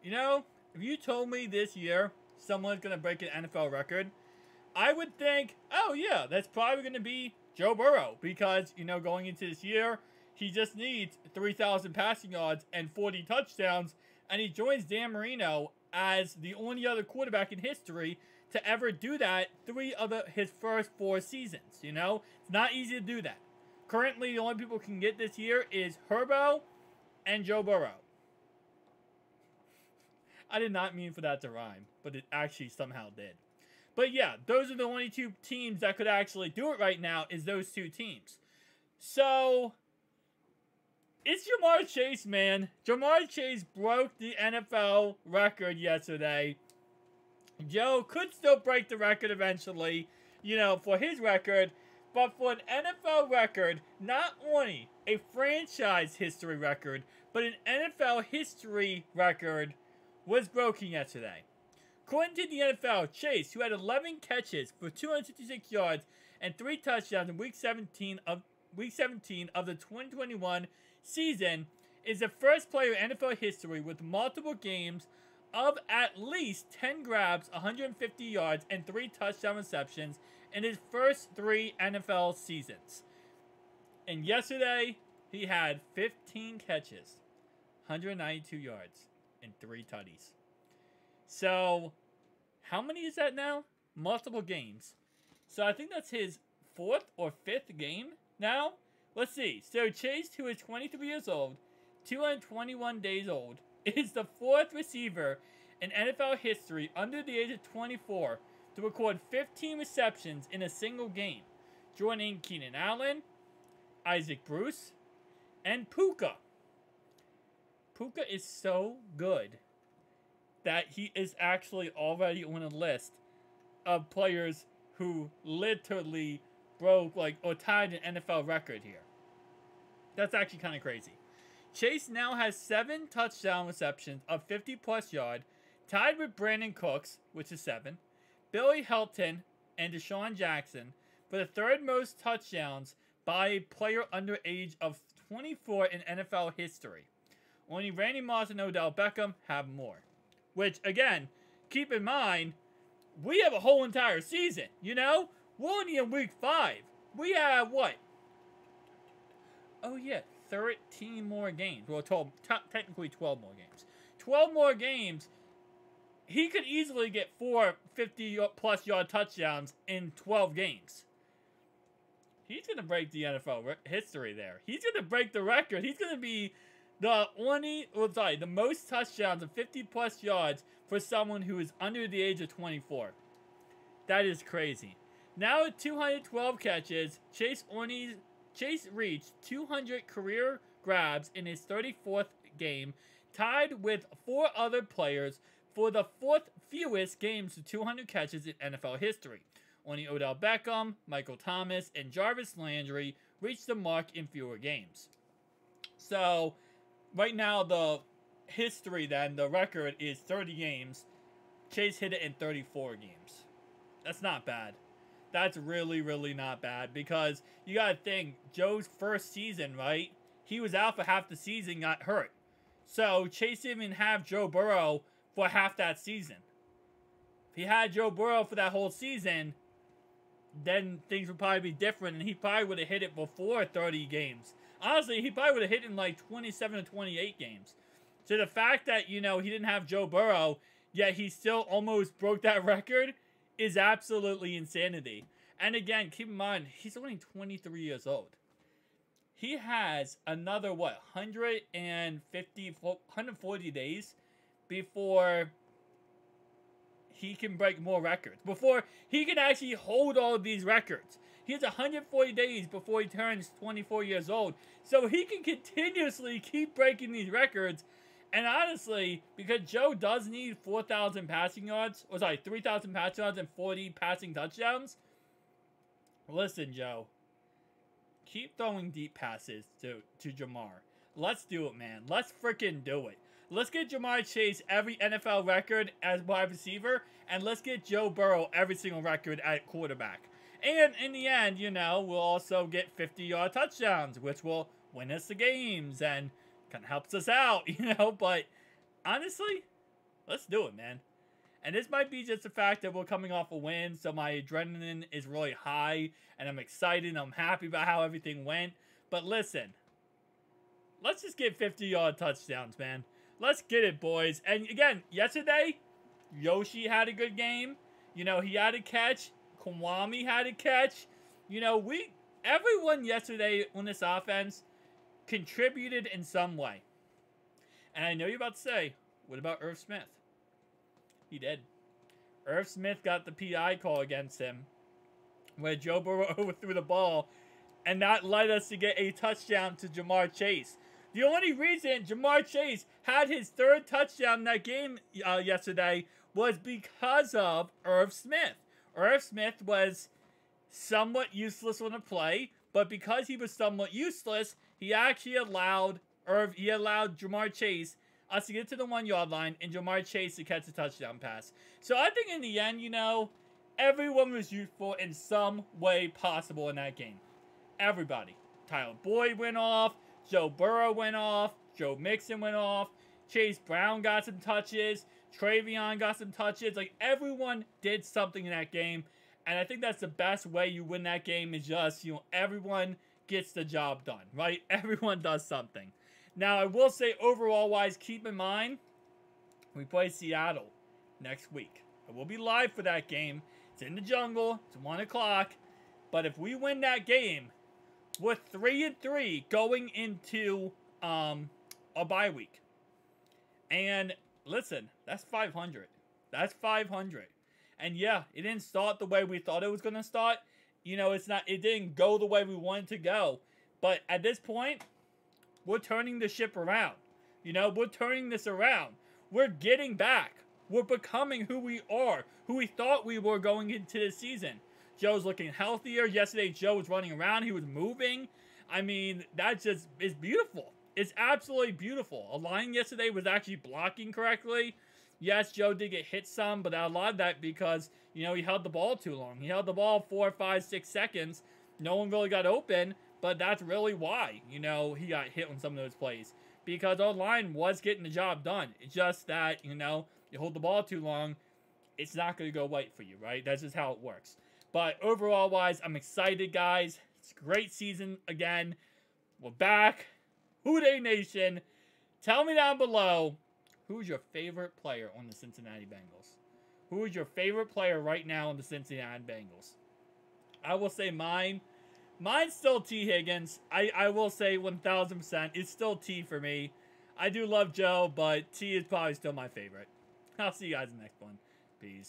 You know, if you told me this year someone's going to break an NFL record, I would think, oh yeah, that's probably going to be Joe Burrow. Because, you know, going into this year, he just needs 3,000 passing yards and 40 touchdowns. And he joins Dan Marino as the only other quarterback in history to ever do that his first 4 seasons. You know, it's not easy to do that. Currently, the only people who can get this year is Herbo and Joe Burrow. I did not mean for that to rhyme, but it actually somehow did. But yeah, those are the only 2 teams that could actually do it right now, is those 2 teams. So, it's Ja'Marr Chase, man. Ja'Marr Chase broke the NFL record yesterday. Joe could still break the record eventually, you know, for his record. But for an NFL record, not only a franchise history record, but an NFL history record was broken yesterday. According to the NFL, Chase, who had 11 catches for 256 yards and 3 touchdowns in Week 17 of the 2021 season, is the first player in NFL history with multiple games of at least 10 grabs, 150 yards, and 3 touchdown receptions in his first 3 NFL seasons. And yesterday, he had 15 catches, 192 yards, and 3 tutties. So, how many is that now? Multiple games. So, I think that's his 4th or 5th game now. Let's see. So, Chase, who is 23 years old, 221 days old, is the 4th receiver in NFL history under the age of 24 to record 15 receptions in a single game, joining Keenan Allen, Isaac Bruce, and Puka. Puka is so good that he is actually already on a list of players who literally broke, or tied an NFL record here. That's actually kind of crazy. Chase now has 7 touchdown receptions of 50-plus yard, tied with Brandon Cooks, which is 7, Billy Helton, and Deshaun Jackson for the 3rd most touchdowns by a player under age of 24 in NFL history. Only Randy Moss and Odell Beckham have more. Which, again, keep in mind, we have a whole entire season, you know? We're only in Week 5. We have, what? Oh, yeah, 13 more games. Well, technically 12 more games. 12 more games. He could easily get 4 50-plus yard touchdowns in 12 games. He's going to break the NFL history there. He's going to break the record. He's going to be the most touchdowns of 50-plus yards for someone who is under the age of 24. That is crazy. Now at 212 catches, Chase reached 200 career grabs in his 34th game, tied with 4 other players for the 4th fewest games to 200 catches in NFL history. Only Odell Beckham, Michael Thomas, and Jarvis Landry reached the mark in fewer games. So, right now, the record is 30 games. Chase hit it in 34 games. That's not bad. That's really, really not bad, because you gotta think, Joe's first season, right? He was out for half the season, got hurt. So, Chase didn't even have Joe Burrow for half that season. If he had Joe Burrow for that whole season, then things would probably be different, and he probably would have hit it before 30 games. Honestly, he probably would have hit in like 27 or 28 games. So the fact that, you know, he didn't have Joe Burrow, yet he still almost broke that record, is absolutely insanity. And again, keep in mind, he's only 23 years old. He has another, 140 days before he can break more records. Before he can actually hold all of these records. He has 140 days before he turns 24 years old. So he can continuously keep breaking these records. And honestly, because Joe does need 3,000 passing yards, and 40 passing touchdowns. Listen, Joe. Keep throwing deep passes to Ja'Marr. Let's do it, man. Let's freaking do it. Let's get Ja'Marr Chase every NFL record as wide receiver, and let's get Joe Burrow every single record at quarterback. And in the end, you know, we'll also get 50-yard touchdowns, which will win us the games and kind of helps us out, you know. But honestly, Let's do it, man. And this might be just the fact that we're coming off a win, so my adrenaline is really high, and I'm excited, and I'm happy about how everything went. But listen, let's just get 50-yard touchdowns, man. Let's get it, boys. And again, yesterday, Yoshi had a good game. You know, he had a catch. Kwame had a catch. You know, everyone yesterday on this offense contributed in some way. And I know you're about to say, what about Irv Smith? He did. Irv Smith got the PI call against him, where Joe Burrow overthrew the ball, and that led us to get a touchdown to Jamar Chase. The only reason Jamar Chase had his third touchdown in that game yesterday was because of Irv Smith. Irv Smith was somewhat useless on the play, but because he was somewhat useless, he actually allowed Jamar Chase us to get to the 1-yard line and Jamar Chase to catch a touchdown pass. So I think in the end, you know, everyone was useful in some way possible in that game. Everybody. Tyler Boyd went off. Joe Burrow went off. Joe Mixon went off. Chase Brown got some touches. Travion got some touches. Like, everyone did something in that game. And I think that's the best way you win that game is just, you know, everyone gets the job done, right? Everyone does something. Now, I will say, overall-wise, keep in mind, we play Seattle next week. I will be live for that game. It's in the jungle. It's 1 o'clock. But if we win that game, we're 3-3 going into a bye week. And listen, that's 500. That's 500. And yeah, it didn't start the way we thought it was going to start. You know, it didn't go the way we wanted to go. But at this point, we're turning the ship around. You know, we're turning this around. We're getting back. We're becoming who we are, who we thought we were going into this season. Joe's looking healthier. Yesterday, Joe was running around. He was moving. I mean, that just is beautiful. It's absolutely beautiful. A line yesterday was actually blocking correctly. Yes, Joe did get hit some, but a lot of that because, you know, he held the ball too long. He held the ball 4, 5, 6 seconds. No one really got open. But that's really why, you know, he got hit on some of those plays. Because our line was getting the job done. It's just that, you know, you hold the ball too long, it's not going to go right for you, right? That's just how it works. But overall-wise, I'm excited, guys. It's a great season again. We're back. Houday Nation. Tell me down below, who's your favorite player on the Cincinnati Bengals? Who is your favorite player right now on the Cincinnati Bengals? I will say mine. Mine's still T. Higgins. I will say 1,000%. It's still T for me. I do love Joe, but T is probably still my favorite. I'll see you guys in the next one. Peace.